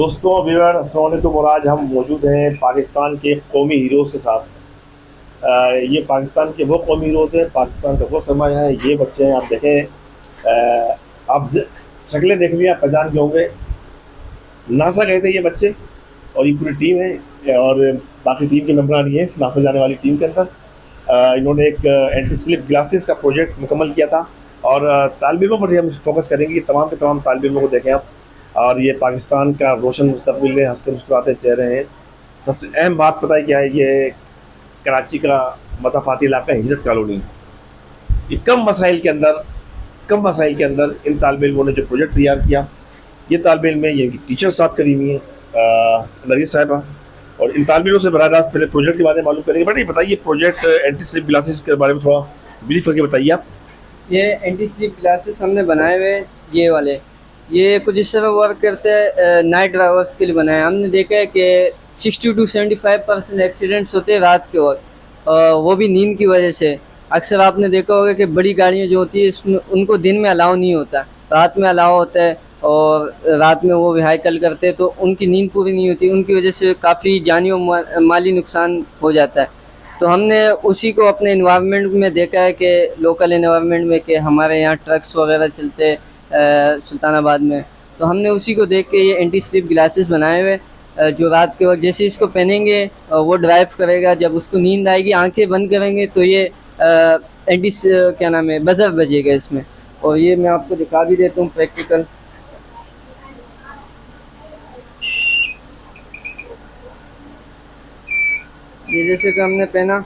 दोस्तों व्यूअर अस्सलाम वालेकुम। और आज हम मौजूद हैं पाकिस्तान के कौमी हीरोज़ के साथ। ये पाकिस्तान के वो कौमी हीरोज़ हैं, पाकिस्तान का वो सरमाया है। ये बच्चे हैं, आप देखें। आप शक्लें देख लिया, पहचान के होंगे। नासा गए थे ये बच्चे और ये पूरी टीम है और बाकी टीम के मेम्बर नहीं है इस नासा जाने वाली टीम के अंदर। इन्होंने एक एंटी स्लिप ग्लासेस का प्रोजेक्ट मुकम्मल किया था और तालिब इल्मों पर हम फोकस करेंगे कि तमाम के तमाम तालिब इल्मों को देखें आप। और ये पाकिस्तान का रोशन मुस्तकबिल है, हंसते मुस्कुराते चेहरे हैं। सबसे अहम बात पता है क्या है? ये कराची का मताफाती इलाका हिजरत कॉलोनी। ये कम मसाइल के अंदर इन तालिब इल्मों ने जो प्रोजेक्ट तैयार किया, ये तालिब इल्म में ये टीचर साथ करी हुई हैं नरगिस साहिबा। और इन तालिब इल्मों से बराह रास्त पहले प्रोजेक्ट के बारे में मालूम करेंगे। बट ये बताइए, प्रोजेक्ट एंटी स्लिप ग्लासेस के बारे में थोड़ा ब्रीफ करके बताइए आप। ये एंटी स्लिप ग्लासेस हमने बनाए हुए ये वाले, ये कुछ इस तरह वर्क करते हैं। नाइट ड्राइवर्स के लिए बनाए हैं। हमने देखा है कि 60 to 75% एक्सीडेंट्स होते हैं रात के वक्त, वो भी नींद की वजह से। अक्सर आपने देखा होगा कि बड़ी गाड़ियाँ जो होती है इसमें उनको दिन में अलाउ नहीं होता, रात में अलाउ होता है। और रात में वो व्हीकल करते हैं तो उनकी नींद पूरी नहीं होती, उनकी वजह से काफ़ी जानी और माली नुकसान हो जाता है। तो हमने उसी को अपने इन्वायरमेंट में देखा है कि लोकल इन्वायरमेंट में कि हमारे यहाँ ट्रक्स वगैरह चलते हैं सुल्तानाबाद में। तो हमने उसी को देख के ये एंटी स्लिप ग्लासेस बनाए हुए, जो रात के वक्त जैसे इसको पहनेंगे वो ड्राइव करेगा। जब उसको नींद आएगी, आंखें बंद करेंगे तो ये एंटी क्या नाम है बजर बजेगा इसमें। और ये मैं आपको दिखा भी देता हूँ प्रैक्टिकल। ये जैसे कि हमने पहना,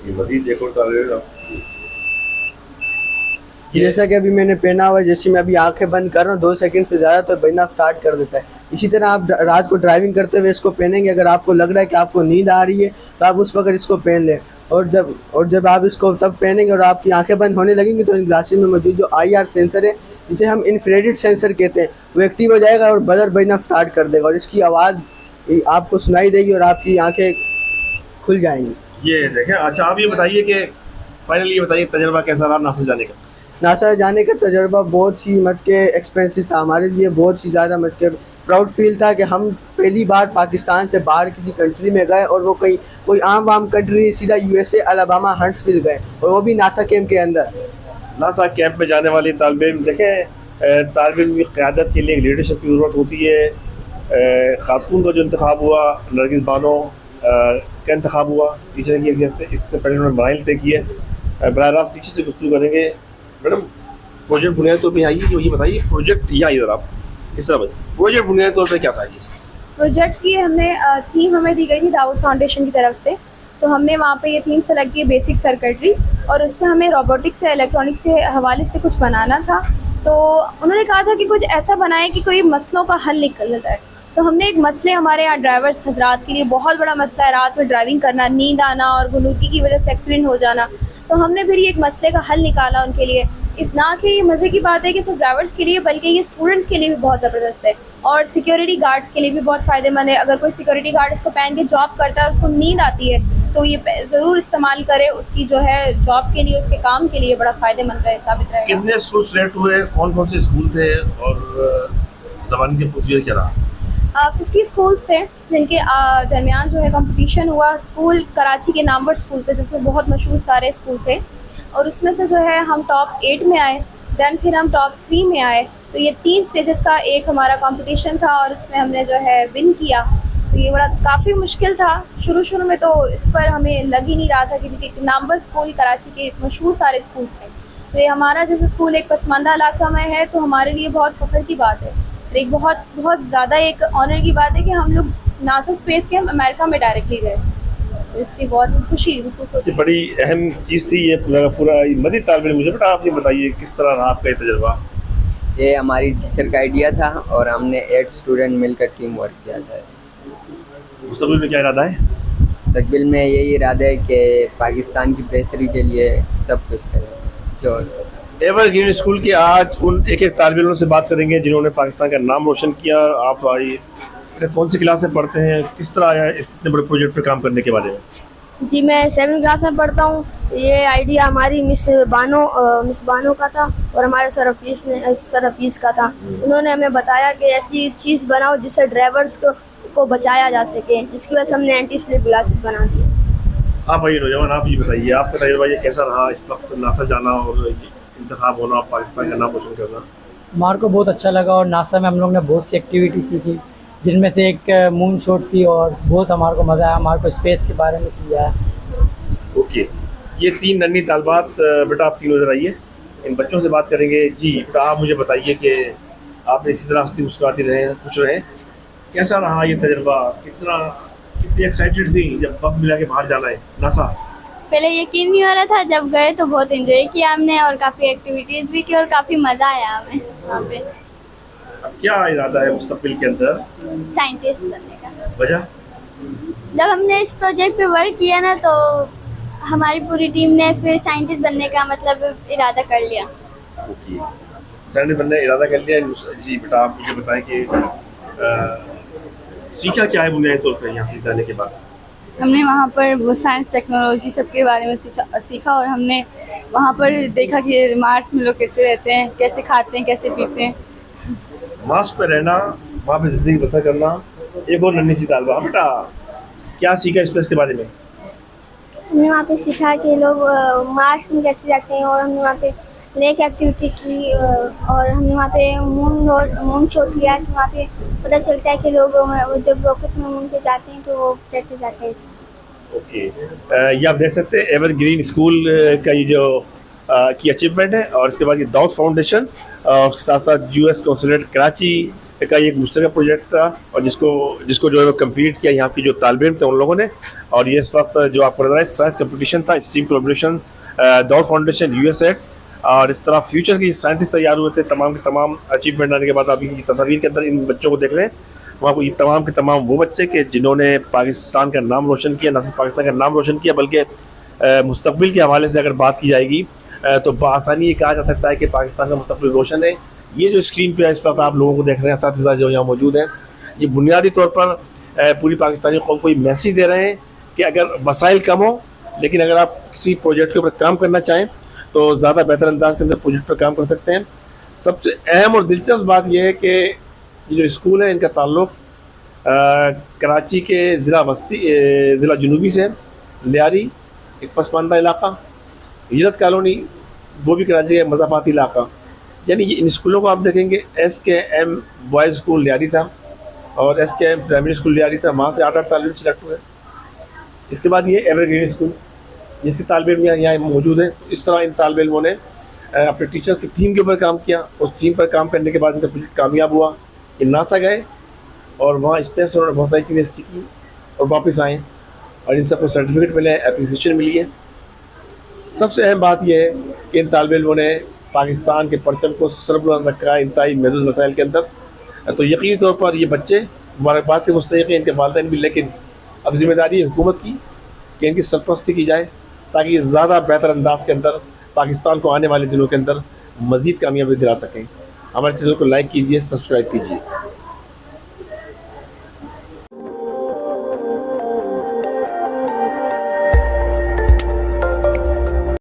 ये मजीद देखो तालिब जैसा कि अभी मैंने पहना हुआ है, जैसे मैं अभी आंखें बंद कर रहा हूँ 2 सेकंड से ज़्यादा तो बनना स्टार्ट कर देता है। इसी तरह आप रात को ड्राइविंग करते हुए इसको पहनेंगे। अगर आपको लग रहा है कि आपको नींद आ रही है तो आप उस वक्त इसको पहन लें। और जब आप इसको तब पहनेंगे और आपकी आंखें बंद होने लगेंगी तो इन ग्लासेस में मौजूद जो IR सेंसर है, जिसे हम इंफ्रारेड सेंसर कहते हैं, वो एक्टिव हो जाएगा और बजर बजना स्टार्ट कर देगा और इसकी आवाज़ आपको सुनाई देगी और आपकी आँखें खुल जाएंगी। ये देखें। अच्छा, आप ये बताइए कि फाइनली ये बताइए तजर्बा कैसा रहा नासा जाने का? नासा जाने का तजुर्बा बहुत ही एक्सपेंसिव था हमारे लिए, बहुत ही ज़्यादा प्राउड फील था कि हम पहली बार पाकिस्तान से बाहर किसी कंट्री में गए और वो कोई आम कंट्री, सीधा USA अलाबामा हंट्सविल गए और वो भी नासा कैंप के अंदर। नासा कैंप में जाने वाली तालिब इल्म देखें, तालिब इल्म की क़यादत के लिए लीडरशिप की ज़रूरत होती है। खातून का जो इंतखाब हुआ, नरगिस बानो का इंतखाब हुआ टीचर की हैसियत से। इससे पहले उन्होंने मराइल तय किए। बराह रास्त टीचर से गुफ्तगू करेंगे। मैडम, प्रोजेक्ट बुनियादी तौर पर आइए, ये बताइए प्रोजेक्ट या इधर आप इस तरह प्रोजेक्ट बुनियादी तौर पर क्या था? ये प्रोजेक्ट की हमने थीम हमें दी गई थी दाऊद फाउंडेशन की तरफ से। तो हमने वहाँ पे ये थीम सेलेक्ट की, बेसिक सर्किटरी, और उसमें हमें रोबोटिक्स से, इलेक्ट्रॉनिक्स से हवाले से कुछ बनाना था। तो उन्होंने कहा था कि कुछ ऐसा बनाएं कि कोई मसलों का हल निकल जाए। तो हमने एक मसले, हमारे यहाँ ड्राइवर्स हजरात के लिए बहुत बड़ा मसला है रात में ड्राइविंग करना, नींद आना और गुनूकी की वजह से एक्सीडेंट हो जाना। तो हमने फिर ये एक मसले का हल निकाला उनके लिए। इस ना कि ये मज़े की बात है कि सिर्फ ड्राइवर्स के लिए, बल्कि ये स्टूडेंट्स के लिए भी बहुत ज़बरदस्त है और सिक्योरिटी गार्ड्स के लिए भी बहुत फ़ायदेमंद है। अगर कोई सिक्योरिटी गार्ड इसको पहन के जॉब करता है, उसको नींद आती है, तो ये ज़रूर इस्तेमाल करे, उसकी जो है जॉब के लिए, उसके काम के लिए बड़ा फ़ायदेमंद रहे, साबित रहेगा। कितने स्कूल सेलेक्ट हुए, कौन कौन से स्कूल थे और जबान के प्रोसीजर क्या रहा? 50 स्कूल्स थे जिनके दरमियान जो है कंपटीशन हुआ। स्कूल कराची के नामवर स्कूल थे जिसमें बहुत मशहूर सारे स्कूल थे और उसमें से जो है हम टॉप 8 में आए, दैन फिर हम टॉप 3 में आए। तो ये 3 स्टेजेस का एक हमारा कंपटीशन था और उसमें हमने जो है विन किया। तो ये बड़ा काफ़ी मुश्किल था शुरू में, तो इस पर हमें लग ही नहीं रहा था क्योंकि नामवर स्कूल कराची के मशहूर सारे स्कूल थे। तो ये हमारा जैसे स्कूल एक पसमानदा इलाका में है, तो हमारे लिए बहुत फ़ख्र की बात है, एक बहुत ज़्यादा एक ऑनर की बात है कि हम लोग नासा स्पेस के हम अमेरिका में डायरेक्टली गए। तो इसलिए बहुत खुशी महसूस होती है। बड़ी अहम चीज़ थी ये पूरा मजीद तालिब इल्म। मुझे बेटा आप ये बताइए किस तरह रहा आपका ये तजर्बा? ये हमारी टीचर का आइडिया था और हमने 8 स्टूडेंट मिलकर टीम वर्क किया था। मुस्तकबिल में क्या इरादा है? मुस्तकबिल में यही इरादा है कि पाकिस्तान की बेहतरी के लिए सब कुछ करें। जो एवरग्रीन स्कूल की आज उन एक तालिब इल्मों से बात करेंगे जिन्होंने पाकिस्तान का नाम रोशन किया। आप आइए, कौन सी क्लास में पढ़ते हैं, किस तरह आया इस इतने बड़े प्रोजेक्ट पर काम करने के बारे में? जी मैं 7वीं क्लास में पढ़ता हूँ। ये आइडिया हमारी मिस बानो का था और हमारे सर हफीज़ का था। उन्होंने हमें बताया कि ऐसी चीज़ बनाओ जिससे ड्राइवर्स को बचाया जा सके, जिसकी वजह से हमने एंटी स्लिप ग्लासेस बना दिए। आप भाई नौजवान, आप ये बताइए, आपका तजुर्बा ये कैसा रहा इस वक्त नासा जाना और इंतखाब होना, पाकिस्तान का नाम रोशन करना? हमारे को बहुत अच्छा लगा और नासा में हम लोग ने बहुत सी एक्टिविटी सीखी, जिनमें से एक मून शॉट थी और बहुत हमारे को मज़ा आया, हमारे को स्पेस के बारे में समझाया। ओके, ये 3 नन्ही तालबात, बेटा आप तीनों इधर आइए, इन बच्चों से बात करेंगे। जी बेटा, आप मुझे बताइए कि आपने इसी तरह हंसती मुस्कुराती रहे, खुश रहे, कैसा रहा ये तजुर्बा? कितनी एक्साइटेड थी जब वक्त मिला के बाहर जाना है नासा? पहले यकीन नहीं हो रहा था, जब गए तो बहुत एंजॉय किया हमने और काफ़ी एक्टिविटीज़ भी की और काफ़ी मज़ा आया हमें वहाँ पे। अब क्या इरादा है मुस्तकबिल के अंदर? साइंटिस्ट बनने का। वजह? जब हमने इस प्रोजेक्ट पे वर्क किया ना, तो हमारी पूरी टीम ने फिर साइंटिस्ट बनने का मतलब इरादा कर लिया। ओके, साइंटिस्ट बनने का इरादा कर लिया। जी बेटा, आप मुझे बताएं कि सीखा क्या है बुनियादी तौर पर यहाँ से जाने के बाद? हमने वहाँ पर वो साइंस टेक्नोलॉजी सबके बारे में सीखा और हमने वहाँ पर देखा कि मार्स में लोग कैसे रहते हैं, कैसे खाते हैं, कैसे पीते हैं। मार्स पर रहना, वहाँ पे ज़िंदगी बसर करना, एक और नन्ही सी तालबा, बेटा क्या सीखा स्पेस के बारे में? हमने वहाँ पे सीखा कि लोग मार्स में कैसे जाते हैं और हमने वहाँ पे लेक एक्टिविटी की और हमने वहाँ पे मून शॉट लिया कि वहाँ पे पता चलता है कि लोग जब रॉकेट में मून पे जाते हैं तो वो कैसे जाते हैं। ओके, ये आप देख सकते हैं एवरग्रीन स्कूल का ये जो की अचीवमेंट है, और इसके बाद ये दाऊद फाउंडेशन और उसके साथ साथ US कौंसलेट कराची का एक मुश्तरका प्रोजेक्ट था, और जिसको जो है कंप्लीट किया यहाँ की जो तालिब इल्म थे उन लोगों ने। और ये इस वक्त जो आपको नजर है साइंस कंपटीशन था, stream collaboration, Dawood foundation, USAID, और इस तरह फ्यूचर के साइंटिस्ट तैयार हुए थे। तमाम के तमाम अचीवमेंट आने के बाद आप ये तस्वीर के अंदर इन बच्चों को देख रहे हैं, वहाँ को ये तमाम के तमाम वो बच्चे के जिन्होंने पाकिस्तान का नाम रोशन किया, न सिर्फ पाकिस्तान का नाम रोशन किया बल्कि मुस्तकबिल के हवाले से अगर बात की जाएगी तो बआसानी ये कहा जा सकता है कि पाकिस्तान का मुस्तकबिल रोशन है। ये जो स्क्रीन पे इस वक्त आप लोगों को देख रहे हैं साथ ही साथ जो यहाँ मौजूद हैं, ये बुनियादी तौर पर पूरी पाकिस्तानी कौम को ये मैसेज दे रहे हैं कि अगर वसाइल कम हो, लेकिन अगर आप किसी प्रोजेक्ट के ऊपर काम करना चाहें तो ज़्यादा बेहतर अंदाज के अंदर प्रोजेक्ट पर काम कर सकते हैं। सबसे अहम और दिलचस्प बात यह है कि ये जो स्कूल है इनका ताल्लुक़ कराची के ज़िला जुनूबी से, लियारी एक पसमानदा इलाका, हिजरत कॉलोनी वो भी कराची का मज़ाफ़ाती इलाका, यानी ये इन स्कूलों को आप देखेंगे SKM बॉयज़ स्कूल लियारी था और SKM प्राइमरी स्कूल लियारी था, वहाँ से 8 तालिब सिलेक्ट हुए। इसके बाद ये एवरग्रीन स्कूल जिसके तालिब इल्म यहाँ मौजूद है। तो इस तरह इन तालिब इल्मों ने अपने टीचर्स की टीम के ऊपर काम किया, उस टीम पर काम करने के बाद इनका प्रोजेक्ट कामयाब हुआ। ये नासा गए और वहाँ स्पेस उन्होंने बहुत सारी चीज़ें सीखी और वापस आए और इन सबको सर्टिफिकेट मिले, एप्रिसिएशन मिली है। सबसे अहम बात यह है कि इन तालिब इल्मों ने पाकिस्तान के परचम को सरबुलंद रखा है इंतहाई महदूद वसाइल के अंदर। तो यकीनी तौर पर ये बच्चे मुबारकबाद के मुस्तहिक़ हैं, इनके वालिदैन भी, लेकिन अब जिम्मेदारी है हुकूमत की कि इनकी सरपरस्ती की जाए ताकि ज़्यादा बेहतर अंदाज के अंदर पाकिस्तान को आने वाले दिनों के अंदर मज़ीद कामयाबी दिला सकें। हमारे चैनल को लाइक कीजिए, सब्सक्राइब कीजिए।